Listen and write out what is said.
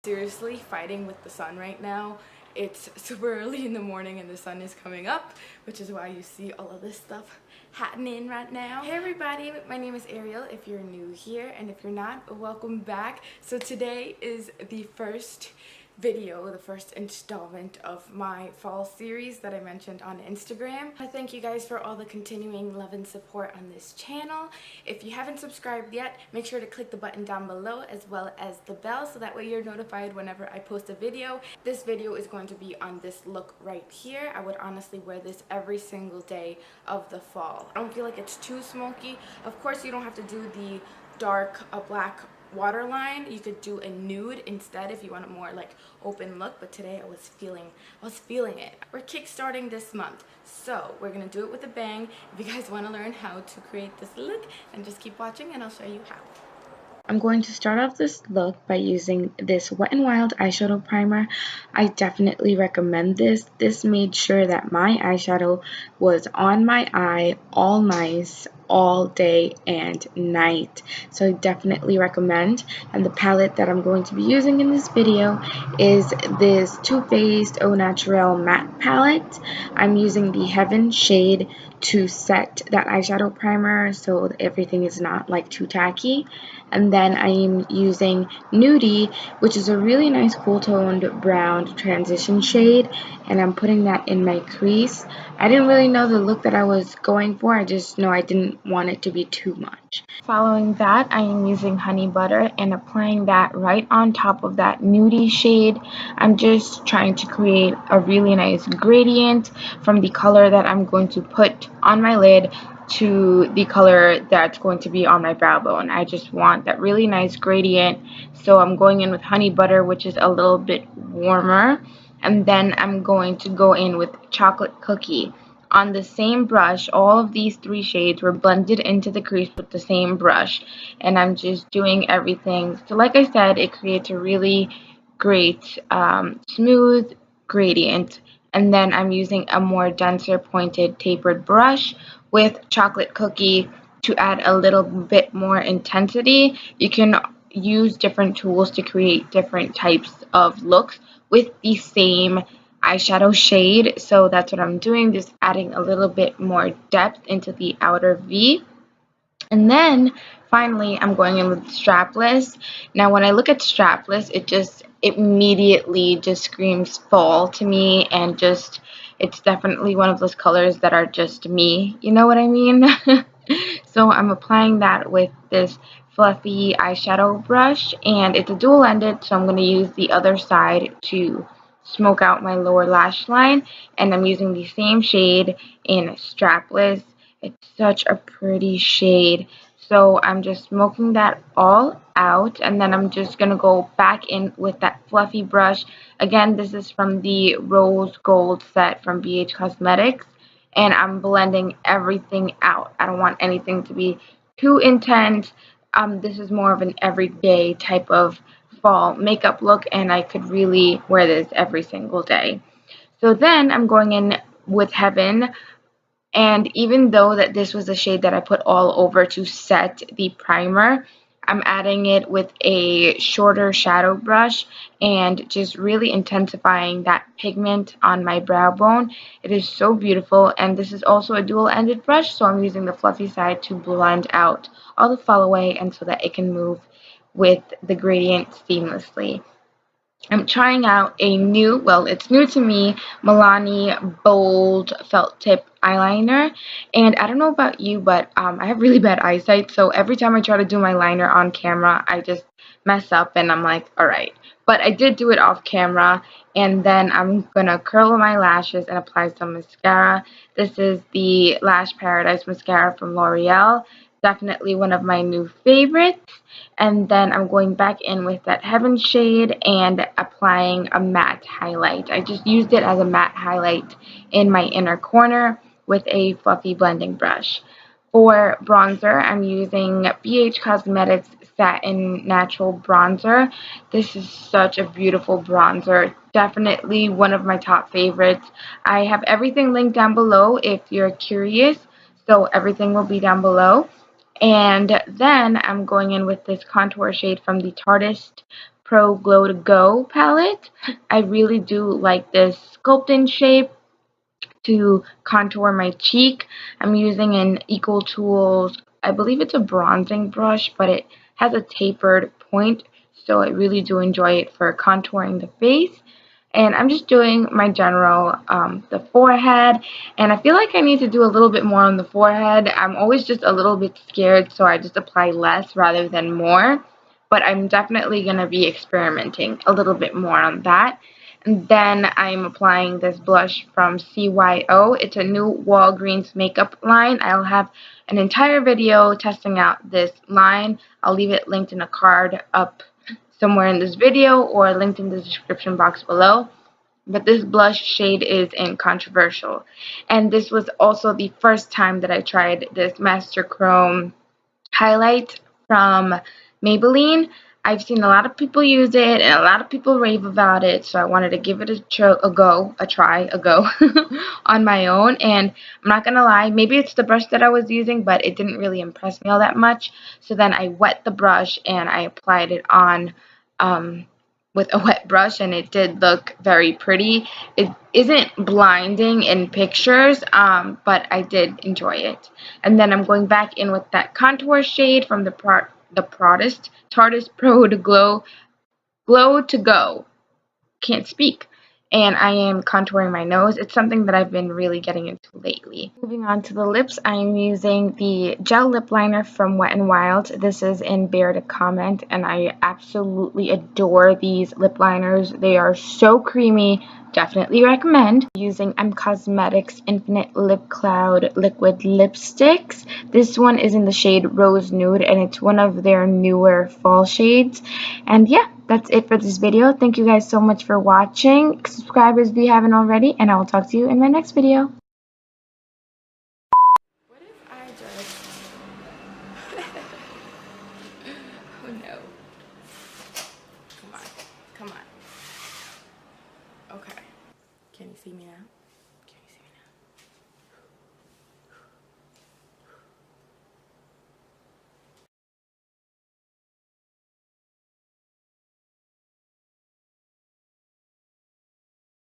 Seriously fighting with the sun right now. It's super early in the morning and the sun is coming up, which is why you see all of this stuff happening right now. Hey everybody, my name is Ariel if you're new here, and if you're not, welcome back. So today is the first video, the first installment of my fall series that I mentioned on Instagram. I thank you guys for all the continuing love and support on this channel. If you haven't subscribed yet, make sure to click the button down below as well as the bell so that way you're notified whenever I post a video. This video is going to be on this look right here. I would honestly wear this every single day of the fall. I don't feel like it's too smoky. Of course, you don't have to do the dark black waterline. You could do a nude instead if you want a more like open look, but today I was feeling it. We're kickstarting this month, so we're gonna do it with a bang. If you guys want to learn how to create this look, then just keep watching and I'll show you how. I'm going to start off this look by using this Wet n Wild eyeshadow primer. I definitely recommend this. This made sure that my eyeshadow was on my eye all nice, all day and night. So I definitely recommend. And the palette that I'm going to be using in this video is this Too Faced Au Naturel matte palette. I'm using the Heaven shade to set that eyeshadow primer so everything is not like too tacky. And then I am using Nudie, which is a really nice cool toned brown transition shade, and I'm putting that in my crease. I didn't really know the look that I was going for, I just know I didn't want it to be too much. Following that, I am using Honey Butter and applying that right on top of that Nudie shade. I'm just trying to create a really nice gradient from the color that I'm going to put on my lid to the color that's going to be on my brow bone. I just want that really nice gradient, so I'm going in with Honey Butter, which is a little bit warmer, and then I'm going to go in with Chocolate Cookie. On the same brush, all of these three shades were blended into the crease with the same brush, and I'm just doing everything. So like I said, it creates a really great smooth gradient. And then I'm using a more denser pointed tapered brush with Chocolate Cookie to add a little bit more intensity. You can use different tools to create different types of looks with the same eyeshadow shade, so that's what I'm doing, just adding a little bit more depth into the outer V. And then finally I'm going in with Strapless. Now when I look at Strapless, it just immediately just screams fall to me, and just it's definitely one of those colors that are just me, you know what I mean? So I'm applying that with this fluffy eyeshadow brush, and it's a dual-ended, so I'm going to use the other side to smoke out my lower lash line, and I'm using the same shade in Strapless. It's such a pretty shade. So I'm just smoking that all out, and then I'm just going to go back in with that fluffy brush. Again, this is from the Rose Gold set from BH Cosmetics, and I'm blending everything out. I don't want anything to be too intense. This is more of an everyday type of fall makeup look, and I could really wear this every single day. So then I'm going in with Heaven, and even though that this was a shade that I put all over to set the primer, I'm adding it with a shorter shadow brush and just really intensifying that pigment on my brow bone. It is so beautiful, and this is also a dual-ended brush, so I'm using the fluffy side to blend out all the fall away and so that it can move with the gradient seamlessly. I'm trying out a new, well, it's new to me, Milani Bold Felt Tip Eyeliner. And I don't know about you, but I have really bad eyesight, so every time I try to do my liner on camera, I just mess up, and I'm like, alright. But I did do it off camera, and then I'm going to curl my lashes and apply some mascara. This is the Lash Paradise Mascara from L'Oreal. Definitely one of my new favorites. And then I'm going back in with that Heaven shade and applying a matte highlight. I just used it as a matte highlight in my inner corner with a fluffy blending brush. For bronzer, I'm using BH Cosmetics Satin Natural Bronzer. This is such a beautiful bronzer. Definitely one of my top favorites. I have everything linked down below if you're curious. So everything will be down below. And then I'm going in with this contour shade from the Tarteist Pro Glow to Go palette. I really do like this sculpting shape to contour my cheek. I'm using an Equal Tools, I believe it's a bronzing brush, but it has a tapered point, so I really do enjoy it for contouring the face. And I'm just doing my general, the forehead, and I feel like I need to do a little bit more on the forehead. I'm always just a little bit scared, so I just apply less rather than more, but I'm definitely going to be experimenting a little bit more on that. And then I'm applying this blush from CYO. It's a new Walgreens makeup line. I'll have an entire video testing out this line. I'll leave it linked in a card up somewhere in this video or linked in the description box below. But this blush shade is in Controversial. And this was also the first time that I tried this Master Chrome highlight from Maybelline. I've seen a lot of people use it and a lot of people rave about it, so I wanted to give it a try on my own. And I'm not gonna lie, maybe it's the brush that I was using, but it didn't really impress me all that much. So then I wet the brush and I applied it on with a wet brush, and it did look very pretty. It isn't blinding in pictures, but I did enjoy it. And then I'm going back in with that contour shade from the Tarteist Pro to Glow to Go. Can't speak. And I am contouring my nose. It's something that I've been really getting into lately. Moving on to the lips, I am using the gel lip liner from Wet n Wild. This is in Bear to Comment, and I absolutely adore these lip liners. They are so creamy. Definitely recommend. Using M Cosmetics Infinite Lip Cloud Liquid Lipsticks. This one is in the shade Rose Nude, and it's one of their newer fall shades. And yeah, that's it for this video. Thank you guys so much for watching. Subscribe if you haven't already, and I will talk to you in my next video. What if I just... Oh no. Come on. Come on. Okay. Can you see me now?